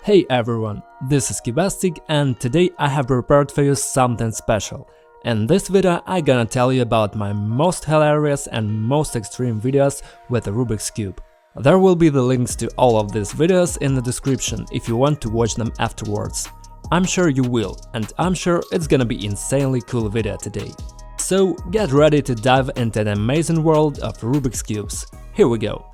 Hey everyone, this is CUBASTIC and today I have prepared for you something special. In this video I'm gonna tell you about my most hilarious and most extreme videos with a Rubik's Cube. There will be the links to all of these videos in the description if you want to watch them afterwards. I'm sure you will, and I'm sure it's gonna be insanely cool video today. So get ready to dive into the amazing world of Rubik's Cubes. Here we go.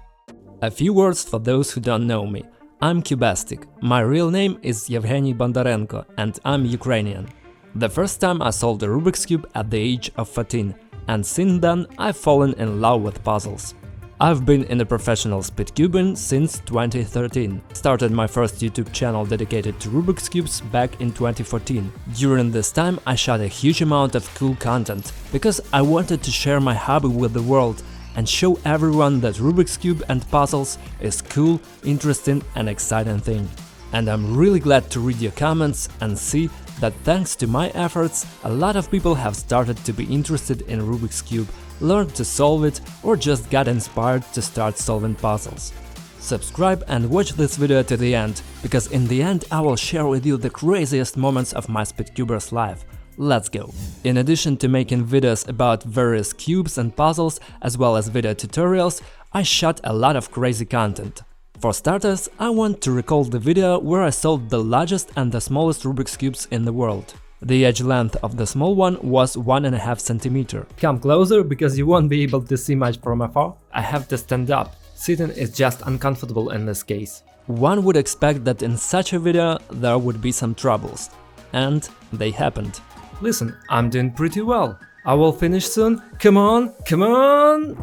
A few words for those who don't know me. I'm CUBASTIC, my real name is Yevgeny Bondarenko and I'm Ukrainian. The first time I solved a Rubik's Cube at the age of 14, and since then I've fallen in love with puzzles. I've been in the professional speedcubing since 2013, started my first YouTube channel dedicated to Rubik's Cubes back in 2014. During this time I shot a huge amount of cool content, because I wanted to share my hobby with the world and show everyone that Rubik's Cube and puzzles is cool, interesting and exciting thing. And I'm really glad to read your comments and see that thanks to my efforts, a lot of people have started to be interested in Rubik's Cube, learned to solve it or just got inspired to start solving puzzles. Subscribe and watch this video to the end, because in the end I will share with you the craziest moments of my speedcuber's life. Let's go! In addition to making videos about various cubes and puzzles, as well as video tutorials, I shot a lot of crazy content. For starters, I want to recall the video where I solved the largest and the smallest Rubik's Cubes in the world. The edge length of the small one was 1.5 cm. Come closer, because you won't be able to see much from afar. I have to stand up. Sitting is just uncomfortable in this case. One would expect that in such a video there would be some troubles. And they happened. Listen, I'm doing pretty well. I will finish soon. Come on, come on!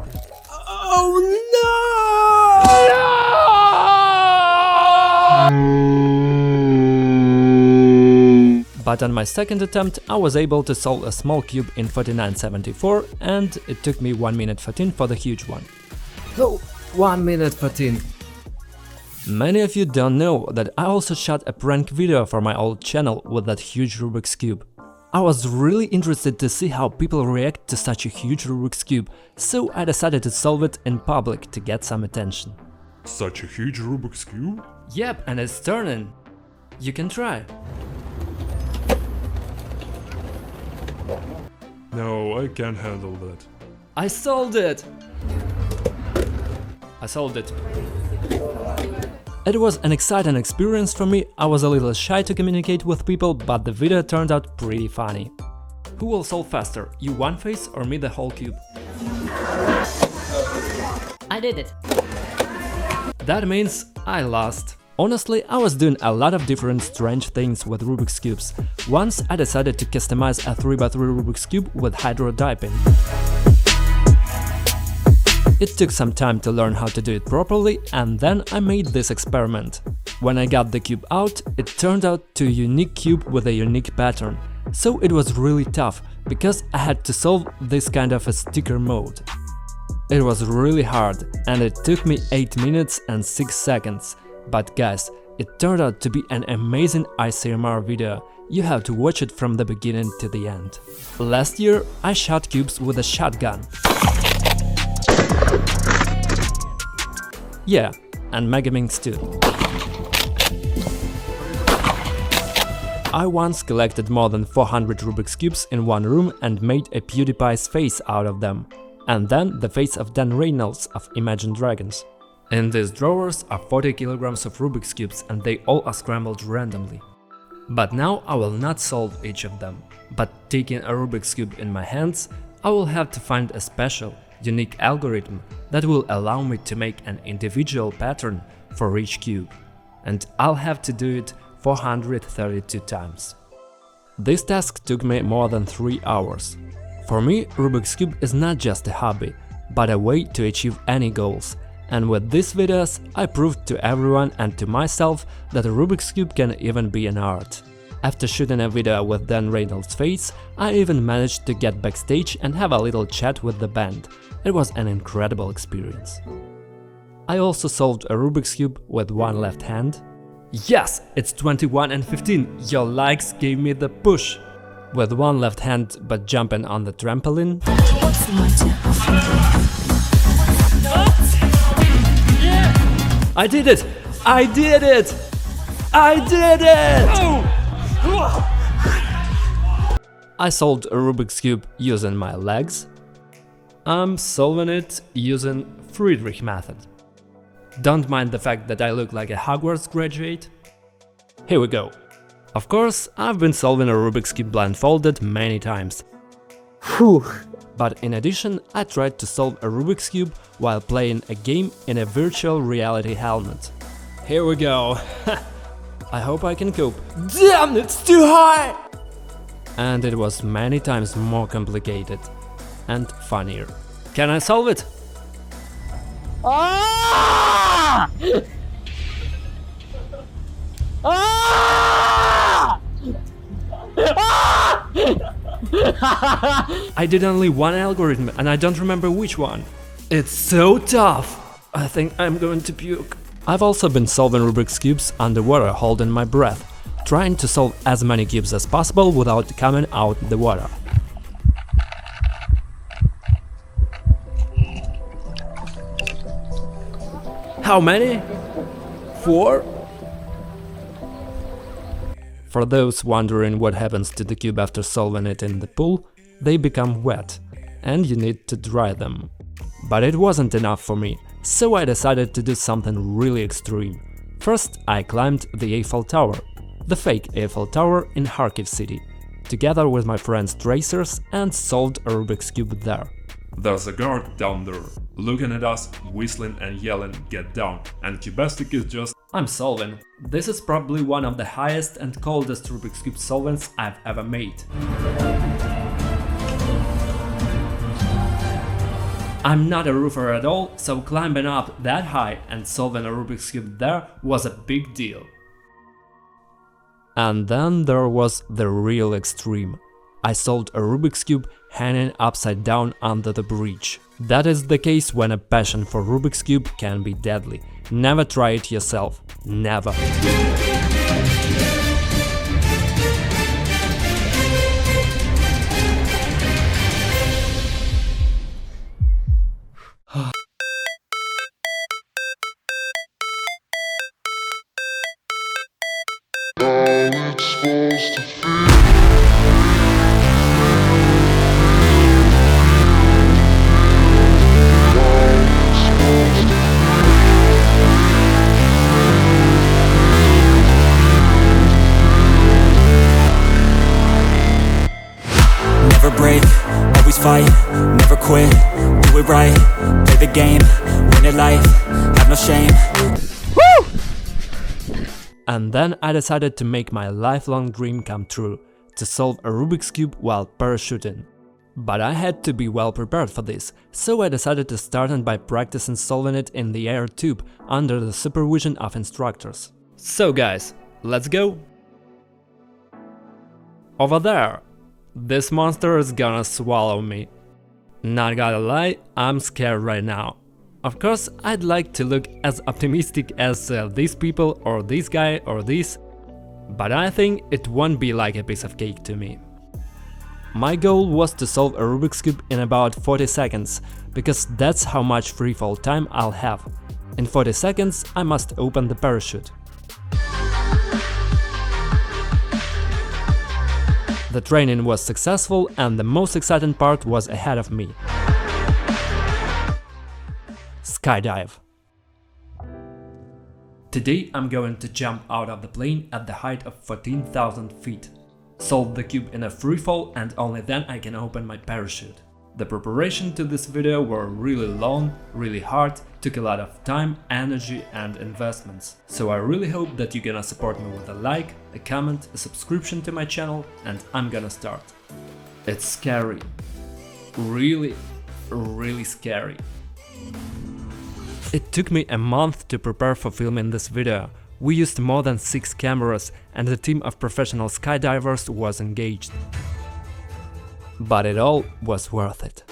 Oh no! But on my second attempt, I was able to solve a small cube in 49.74, and it took me 1 minute 14 for the huge one. Oh, 1 minute 14. Many of you don't know that I also shot a prank video for my old channel with that huge Rubik's Cube. I was really interested to see how people react to such a huge Rubik's Cube, so I decided to solve it in public to get some attention. Such a huge Rubik's Cube? Yep, and it's turning. You can try. No, I can't handle that. I solved it! I solved it. It was an exciting experience for me. I was a little shy to communicate with people, but the video turned out pretty funny. Who will solve faster, you one face or me the whole cube? I did it. That means I lost. Honestly, I was doing a lot of different strange things with Rubik's Cubes. Once I decided to customize a 3x3 Rubik's Cube with hydro diping. It took some time to learn how to do it properly, and then I made this experiment. When I got the cube out, it turned out to a unique cube with a unique pattern. So it was really tough, because I had to solve this kind of a sticker mode. It was really hard, and it took me 8 minutes and 6 seconds. But guys, it turned out to be an amazing ICMR video. You have to watch it from the beginning to the end. Last year I shot cubes with a shotgun. Yeah, and Megaminx too. I once collected more than 400 Rubik's Cubes in one room and made a PewDiePie's face out of them. And then the face of Dan Reynolds of Imagine Dragons. In these drawers are 40 kilograms of Rubik's Cubes, and they all are scrambled randomly. But now I will not solve each of them, but taking a Rubik's Cube in my hands, I will have to find a special, unique algorithm that will allow me to make an individual pattern for each cube. And I'll have to do it 432 times. This task took me more than 3 hours. For me, Rubik's Cube is not just a hobby, but a way to achieve any goals. And with these videos, I proved to everyone and to myself that a Rubik's Cube can even be an art. After shooting a video with Dan Reynolds' face, I even managed to get backstage and have a little chat with the band. It was an incredible experience. I also solved a Rubik's Cube with one left hand. Yes, it's 21 and 15, your likes gave me the push! With one left hand but jumping on the trampoline. What's the matter? I did it! I did it! I did it! I solved a Rubik's Cube using my legs. I'm solving it using Friedrich method. Don't mind the fact that I look like a Hogwarts graduate. Here we go. Of course, I've been solving a Rubik's Cube blindfolded many times. Whew. But in addition, I tried to solve a Rubik's Cube while playing a game in a virtual reality helmet. Here we go. I hope I can cope. Damn, it's too high! And it was many times more complicated and funnier. Can I solve it? Ah! Ah! Ah! I did only one algorithm and I don't remember which one. It's so tough. I think I'm going to puke. I've also been solving Rubik's Cubes underwater holding my breath, trying to solve as many cubes as possible without coming out the water. How many? 4? For those wondering what happens to the cube after solving it in the pool, they become wet, and you need to dry them. But it wasn't enough for me, so I decided to do something really extreme. First, I climbed the Eifel Tower, the fake Eifel Tower in Kharkiv city, together with my friends tracers, and solved a Rubik's Cube there. There's a guard down there, looking at us, whistling and yelling, "Get down!" And CUBASTIC is just... I'm solving. This is probably one of the highest and coldest Rubik's Cube solvents I've ever made. I'm not a roofer at all, so climbing up that high and solving a Rubik's Cube there was a big deal. And then there was the real extreme. I solved a Rubik's Cube hanging upside down under the bridge. That is the case when a passion for Rubik's Cube can be deadly. Never try it yourself. Never. Never break, always fight, never quit, do it right, play the game, win it life, have no shame. Woo! And then I decided to make my lifelong dream come true, to solve a Rubik's Cube while parachuting. But I had to be well prepared for this, so I decided to start by practicing solving it in the Aerotube under the supervision of instructors. So guys, let's go! Over there! This monster is gonna swallow me. Not gonna lie, I'm scared right now. Of course, I'd like to look as optimistic as these people or this guy or this, but I think it won't be like a piece of cake to me. My goal was to solve a Rubik's Cube in about 40 seconds, because that's how much freefall time I'll have. In 40 seconds I must open the parachute. The training was successful and the most exciting part was ahead of me. Skydive. Today I'm going to jump out of the plane at the height of 14,000 feet. Solve the cube in a freefall and only then I can open my parachute. The preparation to this video were really long, really hard, took a lot of time, energy and investments. So I really hope that you're gonna support me with a like, a comment, a subscription to my channel, and I'm gonna start. It's scary. Really, really scary. It took me a month to prepare for filming this video. We used more than 6 cameras and a team of professional skydivers was engaged. But it all was worth it.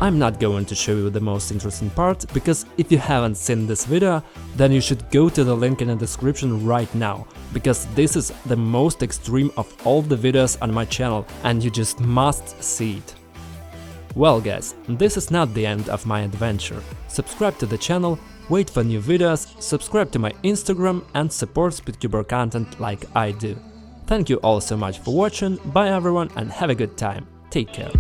I'm not going to show you the most interesting part, because if you haven't seen this video, then you should go to the link in the description right now, because this is the most extreme of all the videos on my channel and you just must see it. Well guys, this is not the end of my adventure. Subscribe to the channel, wait for new videos, subscribe to my Instagram and support Speedcuber content like I do. Thank you all so much for watching, bye everyone and have a good time, take care.